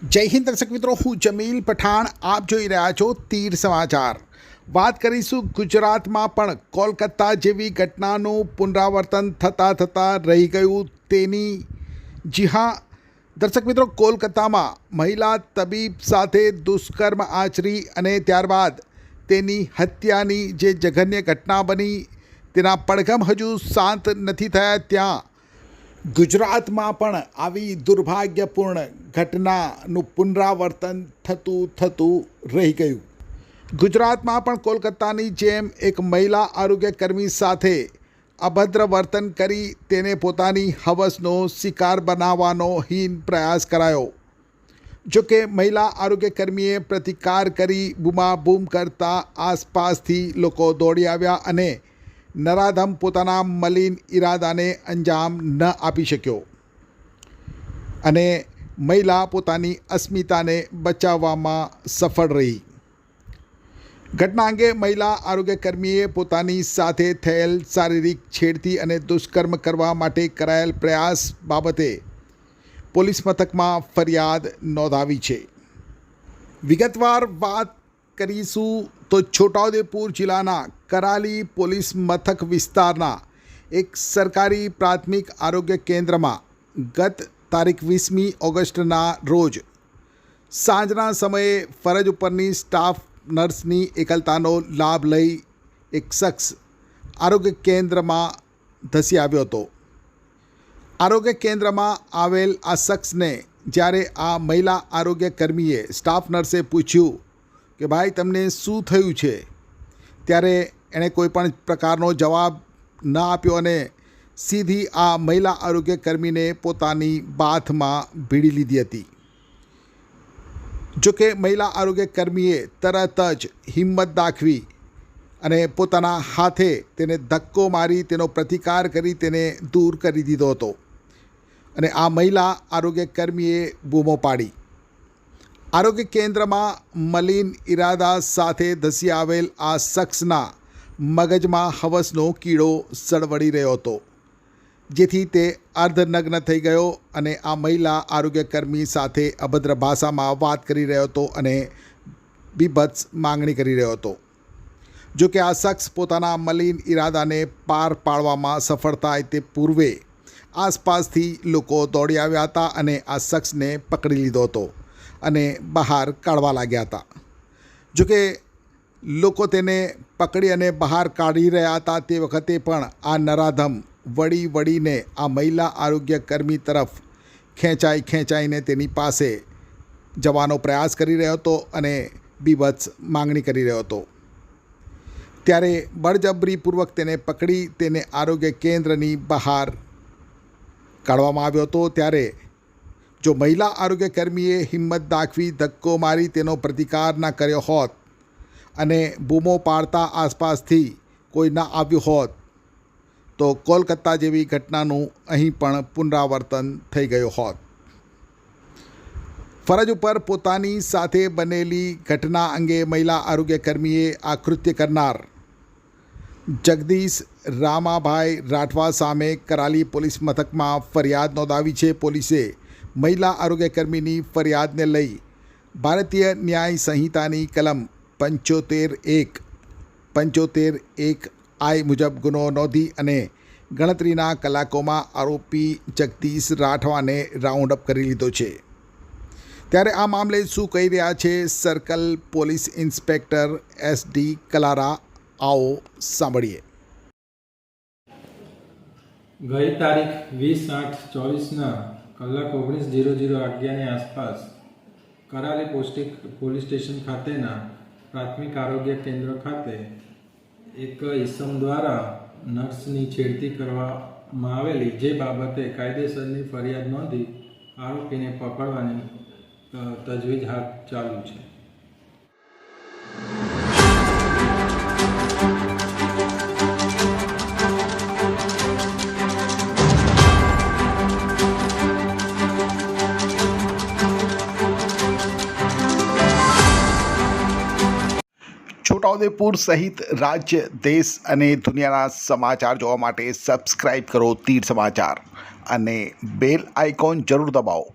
જય હિન્દ દર્શક મિત્રો, હું જમીલ પઠાણ, આપ જોઈ રહ્યા છો તીર સમાચાર. વાત કરીશું ગુજરાતમાં પણ કોલકાતા જેવી ઘટનાનું પુનરાવર્તન થતાં રહી ગયું તેની. જી હા દર્શક મિત્રો, કોલકાતામાં મહિલા તબીબ સાથે દુષ્કર્મ આચરી અને ત્યારબાદ તેની હત્યાની જે જઘન્ય ઘટના બની તેના પડઘમ હજુ શાંત નથી થયા. ત્યાં ગુજરાતમાં પણ આવી દુર્ભાગ્યપૂર્ણ ઘટનાનું પુનરાવર્તન થતું રહી ગયું. ગુજરાતમાં પણ કોલકાતાની જેમ એક મહિલા આરોગ્યકર્મી સાથે અભદ્ર વર્તન કરી તેને પોતાની હવસનો શિકાર બનાવવાનો હીન પ્રયાસ કરાયો. જોકે મહિલા આરોગ્યકર્મીએ પ્રતિકાર કરી બૂમાબૂમ કરતા આસપાસથી લોકો દોડી આવ્યા અને નરાધમ પોતાના મલિન ઈરાદાને અંજામ ન આપી શક્યો અને મહિલા પોતાની અસ્મિતાને બચાવવામાં સફળ રહી. ઘટના અંગે મહિલા આરોગ્યકર્મીએ પોતાની સાથે થયેલ શારીરિક છેડતી અને દુષ્કર્મ કરવા માટે કરાયેલ પ્રયાસ બાબતે પોલીસ મથકમાં ફરિયાદ નોંધાવી છે. વિગતવાર વાત કરીશું તો છોટાઉદેપુર જિલ્લાના કરાલી પોલીસ મથક વિસ્તારના એક સરકારી પ્રાથમિક આરોગ્ય કેન્દ્રમાં ગત તારીખ 20મી ઓગસ્ટના રોજ સાંજના સમયે ફરજ ઉપરની સ્ટાફ નર્સની એકલતાનો લાભ લઈ એક શખ્સ આરોગ્ય કેન્દ્રમાં ધસી આવ્યો હતો. આરોગ્ય કેન્દ્રમાં આવેલ આ શખ્સને જ્યારે આ મહિલા આરોગ્ય કર્મીએ સ્ટાફ નર્સે પૂછ્યું કે ભાઈ તમને શું થયું છે, ત્યારે એણે કોઈ પણ પ્રકારનો જવાબ ન આપ્યો અને સીધી આ મહિલા આરોગ્ય કર્મીને પોતાની બાથમાં ભીડી લીધી હતી. જોકે મહિલા આરોગ્ય કર્મીએ તરત જ હિંમત દાખવી અને પોતાના હાથે તેને ધક્કો મારી તેનો પ્રતિકાર કરી તેને દૂર કરી દીધો હતો અને આ મહિલા આરોગ્ય કર્મીએ બૂમો પાડી. આરોગ્ય કેન્દ્રમાં મલિન ઈરાદા સાથે ધસી આવેલ આ શખ્સના મગજમાં હવસનો કીડો સળવળી રહ્યો હતો, જેથી તે અર્ધનગ્ન થઈ ગયો અને આ મહિલા આરોગ્યકર્મી સાથે અભદ્ર ભાષામાં વાત કરી રહ્યો હતો અને બીભત્સ માંગણી કરી રહ્યો હતો. જોકે આ શખ્સ પોતાના મલિન ઈરાદાને પાર પાડવામાં સફળ થાય તે પૂર્વે આસપાસથી લોકો દોડી આવ્યા હતા અને આ શખ્સને પકડી લીધો હતો અને બહાર કાઢવા લાગ્યા હતા. જોકે લોકો તેને પકડી અને બહાર કાઢી રહ્યા હતા તે વખતે પણ આ નરાધમ વળીને આ મહિલા આરોગ્ય કર્મી તરફ ખેંચાઈને તેની પાસે જવાનો પ્રયાસ કરી રહ્યો હતો અને બીભત્સ માંગણી કરી રહ્યો હતો. ત્યારે બળજબરીપૂર્વક તેને પકડી તેને આરોગ્ય કેન્દ્રની બહાર કાઢવામાં આવ્યો હતો. ત્યારે જો મહિલા આરોગ્ય કર્મીએ હિંમત દાખવી ધક્કો મારી તેનો પ્રતિકાર ન કર્યો હોત અને બૂમો પાડતા આસપાસથી કોઈ ન આવ્યું હોત તો કોલકાતા જેવી ઘટનાનું અહીં પણ પુનરાવર્તન થઈ ગયું હોત. ફરજ ઉપર પોતાની સાથે બનેલી ઘટના અંગે મહિલા આરોગ્ય કર્મીએ આ કૃત્ય કરનાર જગદીશ રામાભાઈ રાઠવા સામે કરાલી પોલીસ મથકમાં ફરિયાદ નોંધાવી છે. પોલીસે મહિલા આરોગ્યકર્મીની ફરિયાદને લઈ ભારતીય ન્યાય સંહિતાની કલમ 75(1) I મુજબ ગુનો નોંધી અને ગણતરીના કલાકોમાં આરોપી જગદીશ રાઠવાને રાઉન્ડ અપ કરી લીધો છે. ત્યારે આ મામલે શું કહી રહ્યા છે સર્કલ પોલીસ ઇન્સ્પેક્ટર SD કલારા, આવો સાંભળીએ. ગઈ તારીખ 20/8/24ના કલાક 19:00 આસપાસ કરાલી પોલીસ સ્ટેશન ખાતેના પ્રાથમિક આરોગ્ય કેન્દ્ર ખાતે એક ઈસમ દ્વારા નર્સની છેડતી કરવામાં આવેલી જે બાબતે કાયદેસરની ફરિયાદ નોંધી આરોપીને પકડવાની તજવીજ હાથ ચાલુ છે. છોટાઉદેપુર સહિત રાજ્ય, દેશ અને દુનિયાના સમાચાર જોવા માટે સબસ્ક્રાઈબ કરો તીર સમાચાર અને બેલ આઇકોન જરૂર દબાવો.